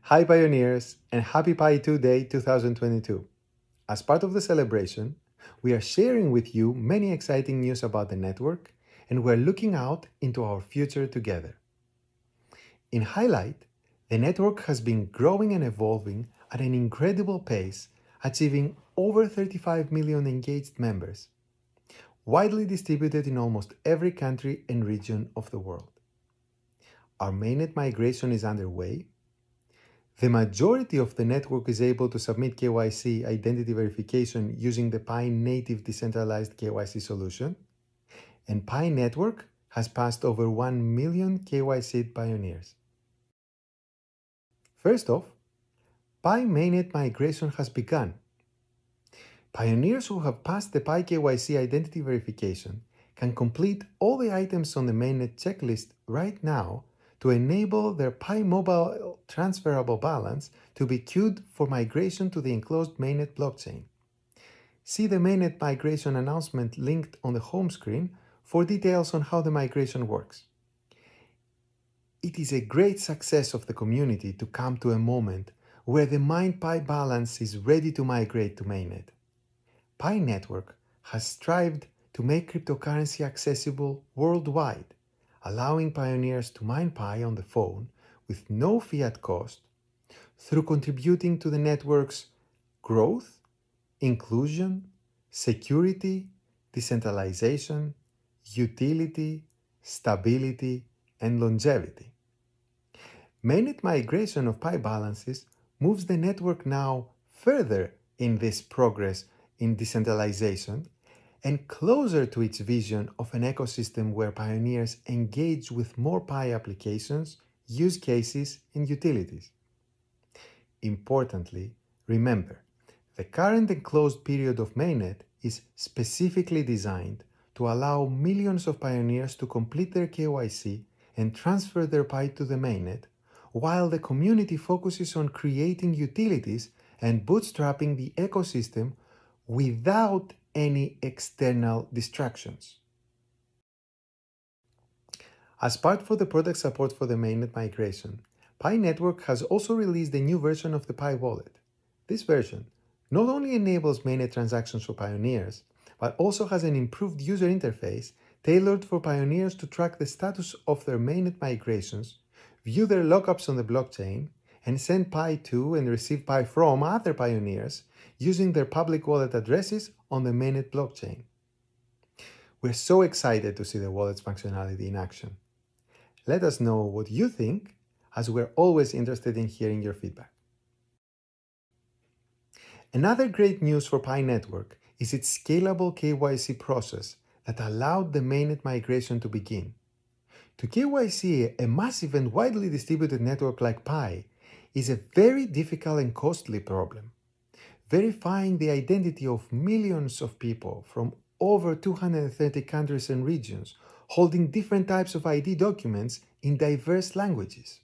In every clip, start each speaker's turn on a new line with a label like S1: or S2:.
S1: Hi Pioneers and happy P2day 2022. As part of the celebration, we are sharing with you many exciting news about the network and we're looking out into our future together. In highlight, the network has been growing and evolving at an incredible pace, achieving over 35 million engaged members, widely distributed in almost every country and region of the world. Our mainnet migration is underway. The majority of the network is able to submit KYC identity verification using the Pi native decentralized KYC solution, and Pi network has passed over 1 million KYC pioneers. First off, Pi mainnet migration has begun. Pioneers who have passed the Pi KYC identity verification can complete all the items on the mainnet checklist right now to enable their Pi mobile transferable balance to be queued for migration to the enclosed mainnet blockchain. See the mainnet migration announcement linked on the home screen for details on how the migration works. It is a great success of the community to come to a moment where the mined Pi balance is ready to migrate to mainnet. Pi network has strived to make cryptocurrency accessible worldwide, allowing pioneers to mine Pi on the phone with no fiat cost through contributing to the network's growth, inclusion, security, decentralization, utility, stability, and longevity. Mainnet migration of Pi balances moves the network now further in this progress in decentralization and closer to its vision of an ecosystem where pioneers engage with more Pi applications, use cases, and utilities. Importantly, remember, the current enclosed period of mainnet is specifically designed to allow millions of pioneers to complete their KYC and transfer their Pi to the mainnet, while the community focuses on creating utilities and bootstrapping the ecosystem without any external distractions. As part for the product support for the mainnet migration, Pi Network has also released a new version of the Pi wallet. This version not only enables mainnet transactions for pioneers, but also has an improved user interface tailored for pioneers to track the status of their mainnet migrations, view their lockups on the blockchain, and send Pi to and receive Pi from other pioneers using their public wallet addresses on the mainnet blockchain. We're so excited to see the wallet's functionality in action. Let us know what you think, as we're always interested in hearing your feedback. Another great news for Pi Network is its scalable KYC process that allowed the mainnet migration to begin. To KYC a massive and widely distributed network like Pi is a very difficult and costly problem. Verifying the identity of millions of people from over 230 countries and regions holding different types of ID documents in diverse languages.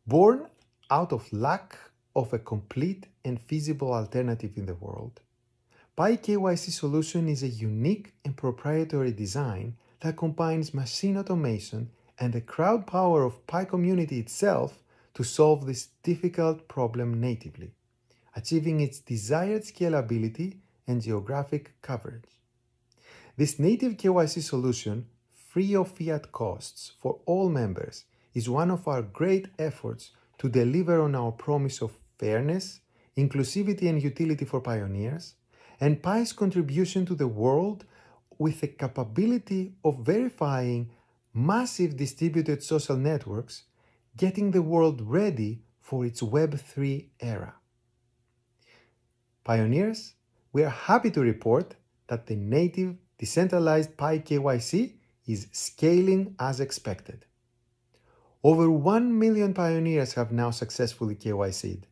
S1: Born out of lack of a complete and feasible alternative in the world, Pi KYC solution is a unique and proprietary design that combines machine automation and the crowd power of Pi community itself to solve this difficult problem natively, achieving its desired scalability and geographic coverage. This native KYC solution, free of fiat costs for all members, is one of our great efforts to deliver on our promise of fairness, inclusivity and utility for pioneers, and Pi's contribution to the world with the capability of verifying massive distributed social networks, getting the world ready for its Web3 era. Pioneers, we are happy to report that the native decentralized Pi KYC is scaling as expected. Over 1 million pioneers have now successfully KYC'd.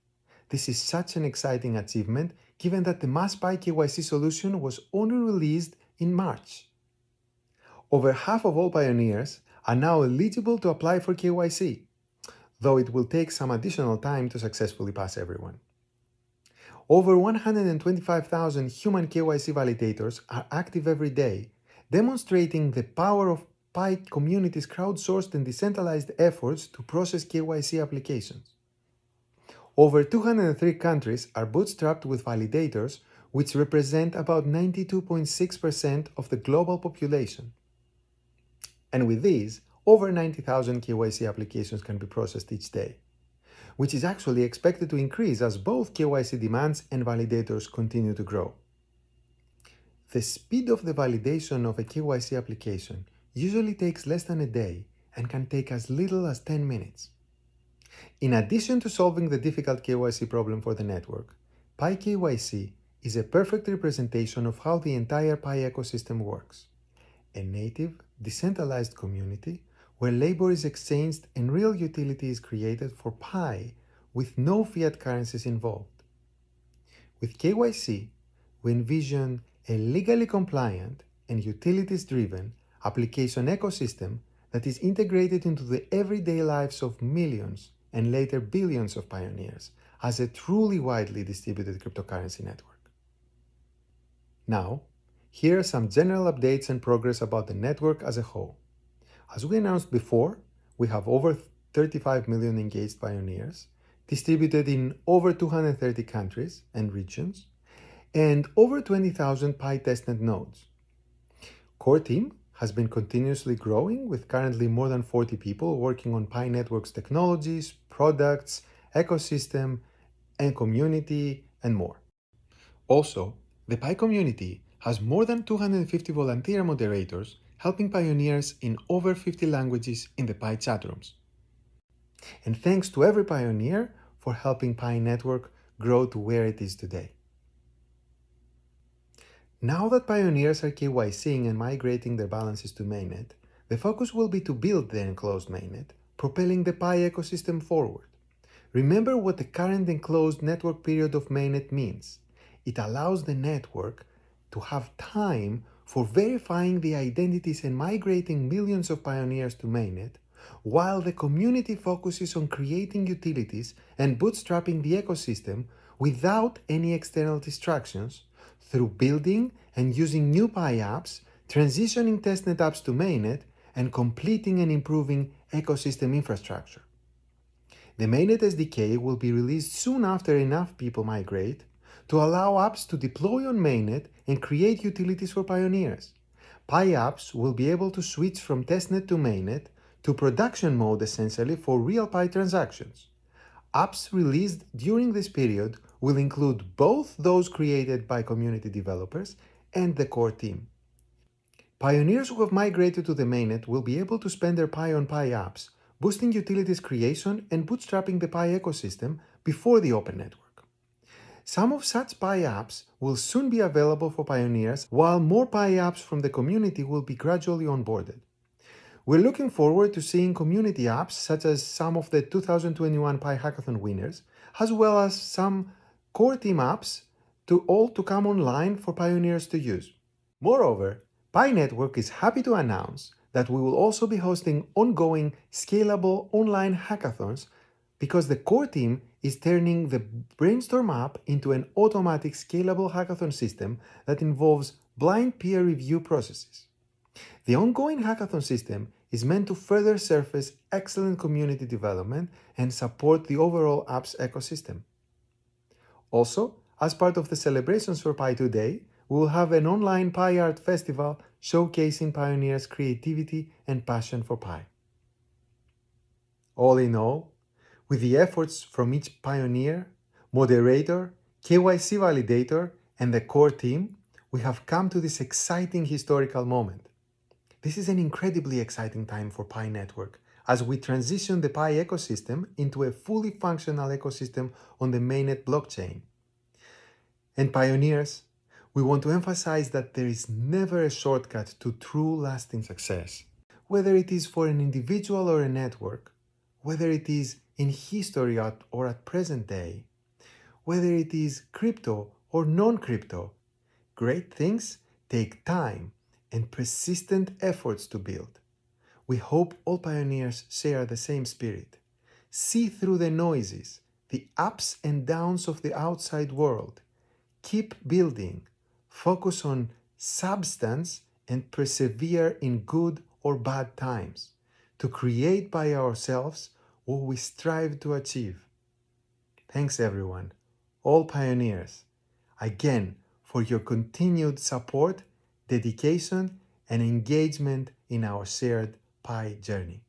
S1: This is such an exciting achievement given that the Mass Pi KYC solution was only released in March. Over half of all pioneers are now eligible to apply for KYC, though it will take some additional time to successfully pass everyone. Over 125,000 human KYC validators are active every day, demonstrating the power of Pi community's crowdsourced and decentralized efforts to process KYC applications. Over 203 countries are bootstrapped with validators, which represent about 92.6% of the global population. And with these, over 90,000 KYC applications can be processed each day, which is actually expected to increase as both KYC demands and validators continue to grow. The speed of the validation of a KYC application usually takes less than a day and can take as little as 10 minutes. In addition to solving the difficult KYC problem for the network, PyKYC is a perfect representation of how the entire Pi ecosystem works. A native, decentralized community where labor is exchanged and real utility is created for Pi with no fiat currencies involved. With KYC, we envision a legally compliant and utilities-driven application ecosystem that is integrated into the everyday lives of millions and later billions of pioneers as a truly widely distributed cryptocurrency network. Now, here are some general updates and progress about the network as a whole. As we announced before, we have over 35 million engaged pioneers, distributed in over 230 countries and regions, and over 20,000 Pi testnet nodes. Core team has been continuously growing, with currently more than 40 people working on Pi Network's technologies, products, ecosystem, and community, and more. Also, the Pi community has more than 250 volunteer moderators helping pioneers in over 50 languages in the Pi chatrooms. And thanks to every pioneer for helping Pi Network grow to where it is today. Now that pioneers are KYCing and migrating their balances to mainnet, the focus will be to build the enclosed mainnet, propelling the Pi ecosystem forward. Remember what the current enclosed network period of mainnet means. It allows the network to have time for verifying the identities and migrating millions of pioneers to mainnet, while the community focuses on creating utilities and bootstrapping the ecosystem without any external distractions, through building and using new Pi apps, transitioning testnet apps to mainnet, and completing and improving ecosystem infrastructure. The mainnet SDK will be released soon after enough people migrate to allow apps to deploy on mainnet and create utilities for pioneers. Pi apps will be able to switch from testnet to mainnet to production mode essentially for real Pi transactions. Apps released during this period will include both those created by community developers and the core team. Pioneers who have migrated to the mainnet will be able to spend their Pi on Pi apps, boosting utilities creation and bootstrapping the Pi ecosystem before the open network. Some of such Pi apps will soon be available for pioneers, while more Pi apps from the community will be gradually onboarded. We're looking forward to seeing community apps such as some of the 2021 Pi Hackathon winners, as well as some core team apps to come online for pioneers to use. Moreover, Pi Network is happy to announce that we will also be hosting ongoing scalable online hackathons because the core team is turning the Brainstorm app into an automatic scalable hackathon system that involves blind peer review processes. The ongoing hackathon system is meant to further surface excellent community development and support the overall apps ecosystem. Also, as part of the celebrations for P2day, we will have an online Pi Art Festival showcasing pioneers' creativity and passion for Pi. All in all, with the efforts from each pioneer, moderator, KYC validator, and the core team, we have come to this exciting historical moment. This is an incredibly exciting time for Pi Network as we transition the Pi ecosystem into a fully functional ecosystem on the mainnet blockchain. And pioneers, we want to emphasize that there is never a shortcut to true lasting success. Whether it is for an individual or a network, whether it is in history or at present day, whether it is crypto or non-crypto, great things take time and persistent efforts to build. We hope all pioneers share the same spirit. See through the noises, the ups and downs of the outside world. Keep building. Focus on substance and persevere in good or bad times to create by ourselves what we strive to achieve. Thanks everyone, all pioneers, again for your continued support, dedication, and engagement in our shared Pi journey.